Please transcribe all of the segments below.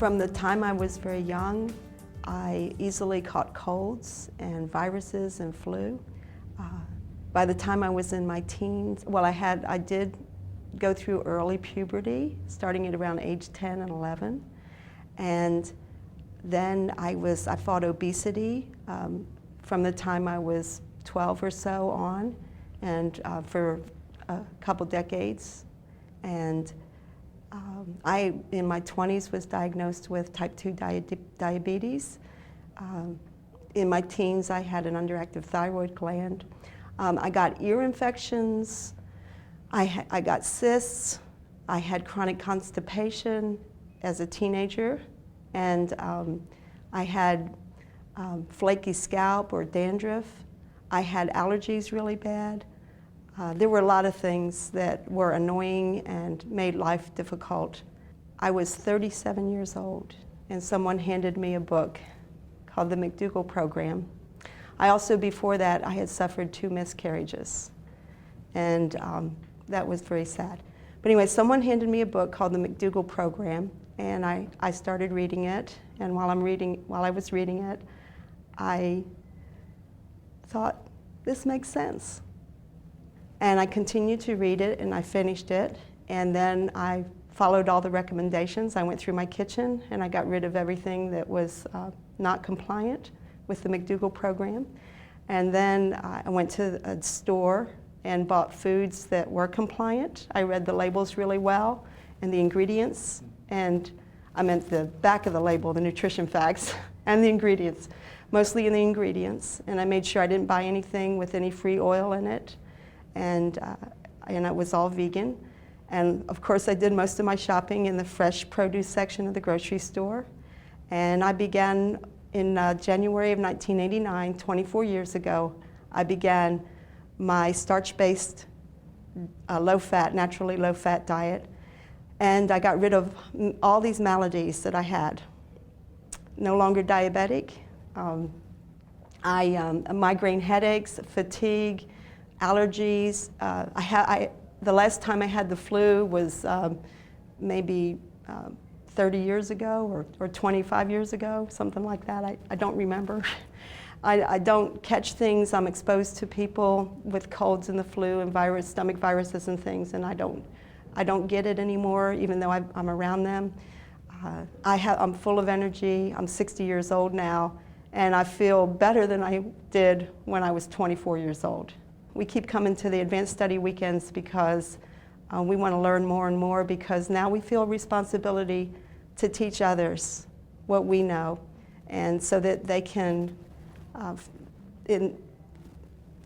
From the time I was very young, I easily caught colds and viruses and flu. By the time I was in my teens, well, I did go through early puberty, starting at around age 10 and 11. And then I fought obesity from the time I was 12 or so on, and for a couple decades. And I, in my 20s, was diagnosed with type 2 diabetes. In my teens, I had an underactive thyroid gland. I got ear infections. I got cysts. I had chronic constipation as a teenager. And I had flaky scalp or dandruff. I had allergies really bad. There were a lot of things that were annoying and made life difficult. I was 37 years old, and someone handed me a book called the McDougall Program. I also, before that, I had suffered 2 miscarriages, and that was very sad. But anyway, someone handed me a book called the McDougall Program, and I started reading it, and while I was reading it, I thought, this makes sense. And I continued to read it, and I finished it, and then I followed all the recommendations. I went through my kitchen, and I got rid of everything that was not compliant with the McDougall Program. And then I went to a store and bought foods that were compliant. I read the labels really well, and the ingredients, and I meant the back of the label, the nutrition facts, and the ingredients, mostly in the ingredients. And I made sure I didn't buy anything with any free oil in it. And it was all vegan. And of course, I did most of my shopping in the fresh produce section of the grocery store. And I began in January of 1989, 24 years ago, I began my starch-based, low-fat, naturally low-fat diet. And I got rid of all these maladies that I had. No longer diabetic. Migraine headaches, fatigue, allergies. The last time I had the flu was maybe 30 years ago or 25 years ago, something like that. I don't remember. I don't catch things. I'm exposed to people with colds and the flu and stomach viruses and things, and I don't get it anymore, even though I'm around them. I'm full of energy. I'm 60 years old now, and I feel better than I did when I was 24 years old. We keep coming to the advanced study weekends because we want to learn more and more, because now we feel responsibility to teach others what we know, and so that they can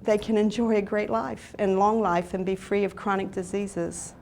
enjoy a great life and long life and be free of chronic diseases.